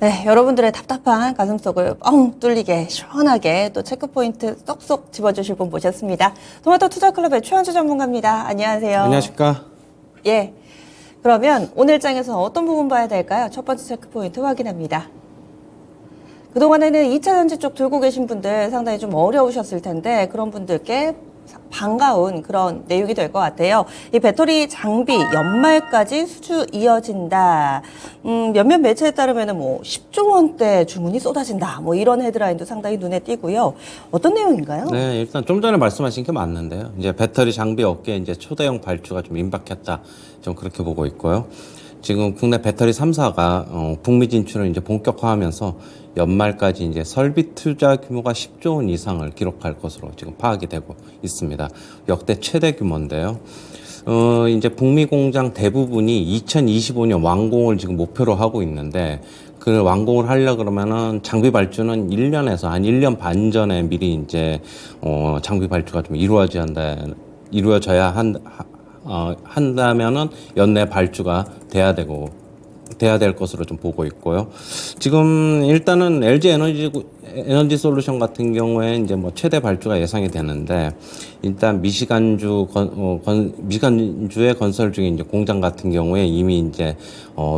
네, 여러분들의 답답한 가슴속을 뻥 뚫리게 시원하게 또 체크포인트 쏙쏙 집어주실 분 모셨습니다. 토마토 투자클럽의 최현주 전문가입니다. 안녕하세요. 안녕하십니까? 예. 그러면 오늘 장에서 어떤 부분 봐야 될까요? 첫 번째 체크포인트 확인합니다. 그동안에는 2차 전지 쪽 들고 계신 분들 상당히 좀 어려우셨을 텐데 그런 분들께 반가운 그런 내용이 될 것 같아요. 이 배터리 장비 연말까지 수주 이어진다. 몇몇 매체에 따르면은 뭐 10조 원대 주문이 쏟아진다. 뭐 이런 헤드라인도 상당히 눈에 띄고요. 어떤 내용인가요? 네, 일단 좀 전에 말씀하신 게 맞는데요. 이제 배터리 장비 업계에 이제 초대형 발주가 좀 임박했다. 좀 그렇게 보고 있고요. 지금 국내 배터리 3사가 북미 진출을 이제 본격화하면서 연말까지 이제 설비 투자 규모가 10조 원 이상을 기록할 것으로 지금 파악이 되고 있습니다. 역대 최대 규모인데요. 이제 북미 공장 대부분이 2025년 완공을 지금 목표로 하고 있는데 그 완공을 하려 그러면은 장비 발주는 1년에서 한 1년 반 전에 미리 이제 장비 발주가 좀 이루어져야 한다면은 연내 발주가 돼야 될 것으로 좀 보고 있고요. 지금 일단은 LG 에너지 솔루션 같은 경우에 이제 뭐 최대 발주가 예상이 되는데 일단 미시간주의 건설 중인 이제 공장 같은 경우에 이미 이제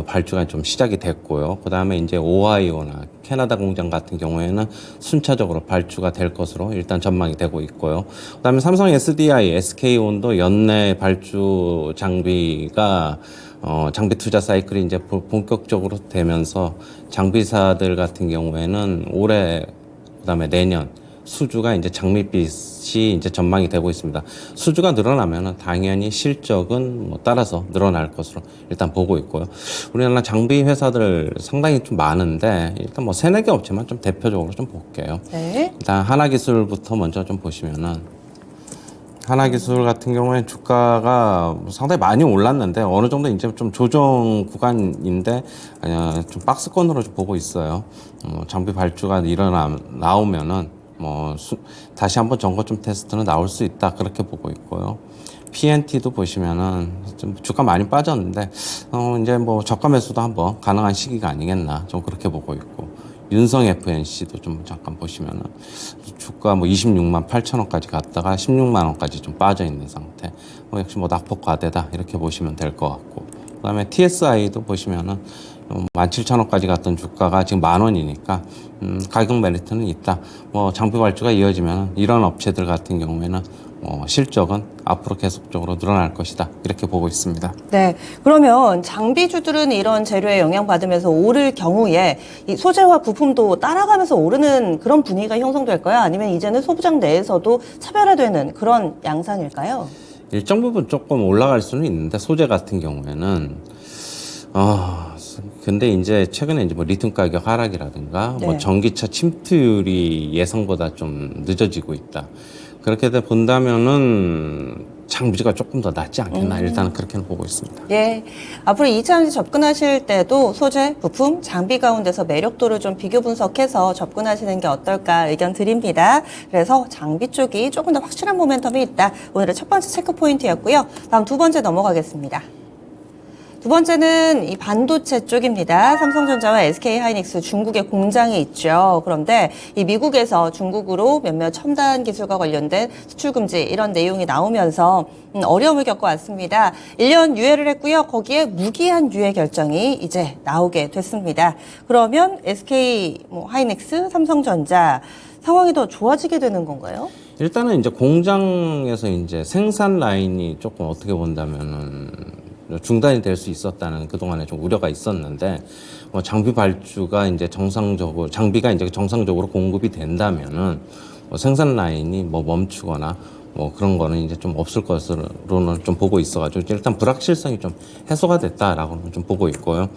발주가 좀 시작이 됐고요. 그다음에 이제 오하이오나 캐나다 공장 같은 경우에는 순차적으로 발주가 될 것으로 일단 전망이 되고 있고요. 그다음에 삼성 SDI, SK온도 연내 발주 장비가 장비 투자 사이클이 이제 본격적으로 되면서 장비사들 같은 경우에는 올해 그다음에 내년 수주가 이제 장밋빛이 이제 전망이 되고 있습니다. 수주가 늘어나면은 당연히 실적은 뭐 따라서 늘어날 것으로 일단 보고 있고요. 우리나라 장비 회사들 상당히 좀 많은데 일단 뭐 세네 개 업체만 좀 대표적으로 좀 볼게요. 네. 일단 하나기술부터 먼저 좀 보시면은 하나기술 같은 경우에 주가가 상당히 많이 올랐는데 어느 정도 이제 좀 조정 구간인데 좀 박스권으로 좀 보고 있어요. 장비 발주가 나오면은 다시 한번 점거점 테스트는 나올 수 있다 그렇게 보고 있고요. PNT도 보시면은 좀 주가 많이 빠졌는데 이제 뭐 저가 매수도 한번 가능한 시기가 아니겠나 좀 그렇게 보고 있고. 윤성 FNC도 좀 잠깐 보시면은 주가 뭐 26만 8천 원까지 갔다가 16만 원까지 좀 빠져 있는 상태. 역시 뭐 낙폭 과대다 이렇게 보시면 될 것 같고. 그다음에 TSI도 보시면은 17,000원까지 갔던 주가가 지금 10,000원이니까 가격 메리트는 있다. 뭐 장비 발주가 이어지면 이런 업체들 같은 경우에는 실적은 앞으로 계속적으로 늘어날 것이다. 이렇게 보고 있습니다. 네. 그러면 장비주들은 이런 재료에 영향받으면서 오를 경우에 이 소재와 부품도 따라가면서 오르는 그런 분위기가 형성될까요? 아니면 이제는 소부장 내에서도 차별화되는 그런 양상일까요? 일정 부분 조금 올라갈 수는 있는데 소재 같은 경우에는 근데 이제 최근에 이제 뭐 리튬 가격 하락이라든가 네. 뭐 전기차 침투율이 예상보다 좀 늦어지고 있다. 그렇게 본다면은 장비가 조금 더 낫지 않겠나 일단은 그렇게는 보고 있습니다. 예. 앞으로 2차 전지 접근하실 때도 소재, 부품, 장비 가운데서 매력도를 좀 비교 분석해서 접근하시는 게 어떨까 의견 드립니다. 그래서 장비 쪽이 조금 더 확실한 모멘텀이 있다. 오늘의 첫 번째 체크 포인트였고요. 다음 두 번째 넘어가겠습니다. 두 번째는 이 반도체 쪽입니다. 삼성전자와 SK하이닉스 중국에 공장이 있죠. 그런데 이 미국에서 중국으로 몇몇 첨단 기술과 관련된 수출 금지 이런 내용이 나오면서 어려움을 겪어왔습니다. 1년 유예를 했고요. 거기에 무기한 유예 결정이 이제 나오게 됐습니다. 그러면 SK하이닉스, 삼성전자 상황이 더 좋아지게 되는 건가요? 일단은 이제 공장에서 이제 생산 라인이 조금 어떻게 본다면은 중단이 될 수 있었다는 그동안에 좀 우려가 있었는데 장비 발주가 이제 장비가 이제 정상적으로 공급이 된다면은 생산 라인이 멈추거나 그런 거는 이제 좀 없을 것으로는 좀 보고 있어가지고 일단 불확실성이 좀 해소가 됐다라고는 좀 보고 있고요.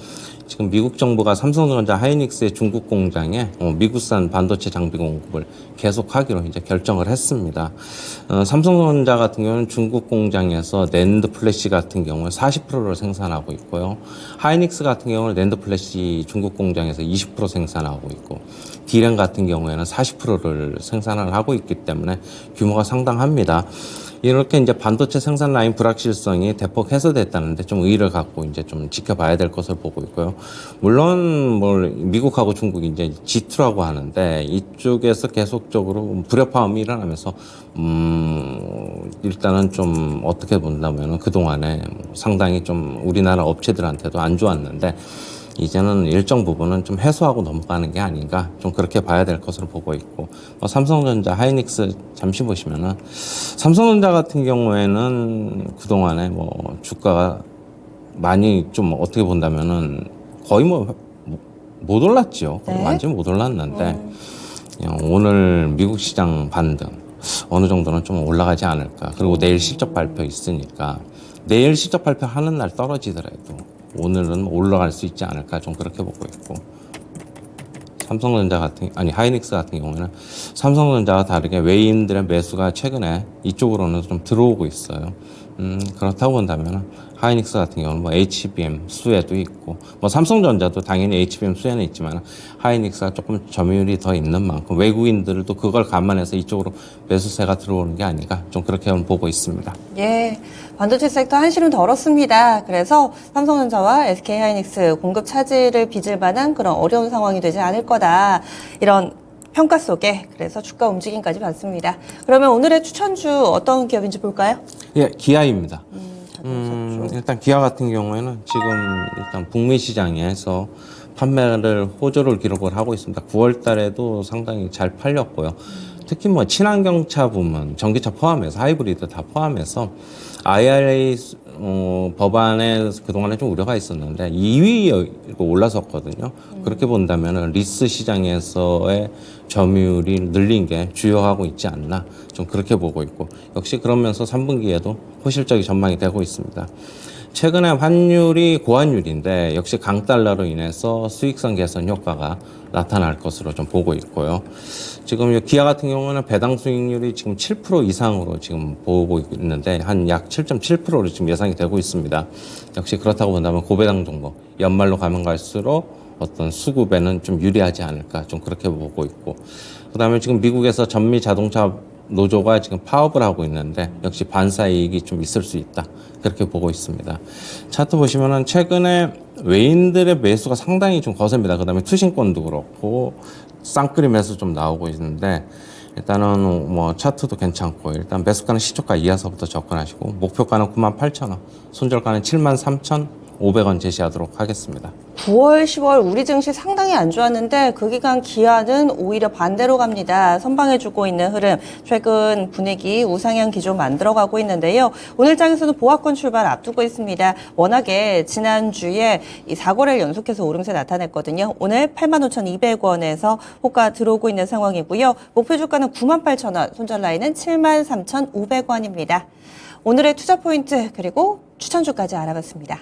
지금 미국 정부가 삼성전자 하이닉스의 중국 공장에 미국산 반도체 장비 공급을 계속하기로 이제 결정을 했습니다. 삼성전자 같은 경우는 중국 공장에서 낸드 플래시 같은 경우에 40%를 생산하고 있고요. 하이닉스 같은 경우는 낸드 플래시 중국 공장에서 20% 생산하고 있고 D램 같은 경우에는 40%를 생산을 하고 있기 때문에 규모가 상당합니다. 봅니다. 이렇게 이제 반도체 생산 라인 불확실성이 대폭 해소됐다는데 좀 의의를 갖고 이제 좀 지켜봐야 될 것을 보고 있고요. 물론 뭐 미국하고 중국이 이제 G2라고 하는데 이쪽에서 계속적으로 불협화음이 일어나면서 일단은 좀 어떻게 본다면은 그동안에 상당히 좀 우리나라 업체들한테도 안 좋았는데 이제는 일정 부분은 좀 해소하고 넘어가는 게 아닌가 좀 그렇게 봐야 될 것으로 보고 있고 삼성전자, 하이닉스 잠시 보시면은 삼성전자 같은 경우에는 그동안에 뭐 주가가 많이 좀 어떻게 본다면은 거의 뭐 못 올랐죠. 네. 완전히 못 올랐는데 그냥 오늘 미국 시장 반등 어느 정도는 좀 올라가지 않을까. 그리고 내일 실적 발표 있으니까 내일 실적 발표 하는 날 떨어지더라도 오늘은 올라갈 수 있지 않을까 좀 그렇게 보고 있고 하이닉스 같은 경우에는 삼성전자와 다르게 외인들의 매수가 최근에 이쪽으로는 좀 들어오고 있어요. 그렇다고 본다면 하이닉스 같은 경우는 뭐 HBM 수혜도 있고 뭐 삼성전자도 당연히 HBM 수혜는 있지만 하이닉스가 조금 점유율이 더 있는 만큼 외국인들도 그걸 감안해서 이쪽으로 매수세가 들어오는 게 아닌가 좀 그렇게 보고 있습니다. 예, 반도체 섹터 한시름 덜었습니다. 그래서 삼성전자와 SK하이닉스 공급 차질을 빚을 만한 그런 어려운 상황이 되지 않을 거다. 이런 평가 속에 그래서 주가 움직임까지 봤습니다. 그러면 오늘의 추천주 어떤 기업인지 볼까요? 예, 기아입니다. 자동차 쪽. 일단 기아 같은 경우에는 지금 일단 북미 시장에서 판매를 호조를 기록을 하고 있습니다. 9월 달에도 상당히 잘 팔렸고요. 특히 뭐 친환경차 부문, 전기차 포함해서 하이브리드 다 포함해서 IRA 법안에 그동안에 좀 우려가 있었는데 2위에 올라섰거든요. 그렇게 본다면 리스 시장에서의 점유율이 늘린 게 주요하고 있지 않나 좀 그렇게 보고 있고 역시 그러면서 3분기에도 호실적인 전망이 되고 있습니다. 최근에 환율이 고환율인데 역시 강달러로 인해서 수익성 개선 효과가 나타날 것으로 좀 보고 있고요. 지금 기아 같은 경우는 배당 수익률이 지금 7% 이상으로 지금 보고 있는데 한 약 7.7%로 지금 예상이 되고 있습니다. 역시 그렇다고 본다면 고배당 종목 연말로 가면 갈수록 어떤 수급에는 좀 유리하지 않을까 좀 그렇게 보고 있고 그다음에 지금 미국에서 전미 자동차 노조가 지금 파업을 하고 있는데 역시 반사 이익이 좀 있을 수 있다 그렇게 보고 있습니다. 차트 보시면은 최근에 외인들의 매수가 상당히 좀 거셉니다. 그다음에 투신권도 그렇고 쌍끌이 매수 좀 나오고 있는데 일단은 뭐 차트도 괜찮고 일단 매수가는 시초가 이하서부터 접근하시고 목표가는 98,000원, 손절가는 73,500원 제시하도록 하겠습니다. 9월, 10월 우리 증시 상당히 안 좋았는데 그 기간 기아는 오히려 반대로 갑니다. 선방해주고 있는 흐름, 최근 분위기 우상향 기조 만들어가고 있는데요. 오늘 장에서는 보합권 출발 앞두고 있습니다. 워낙에 지난주에 이 4거래를 연속해서 오름세 나타냈거든요. 오늘 85,200원에서 호가 들어오고 있는 상황이고요. 목표 주가는 98,000원, 손절 라인은 73,500원입니다. 오늘의 투자 포인트 그리고 추천주까지 알아봤습니다.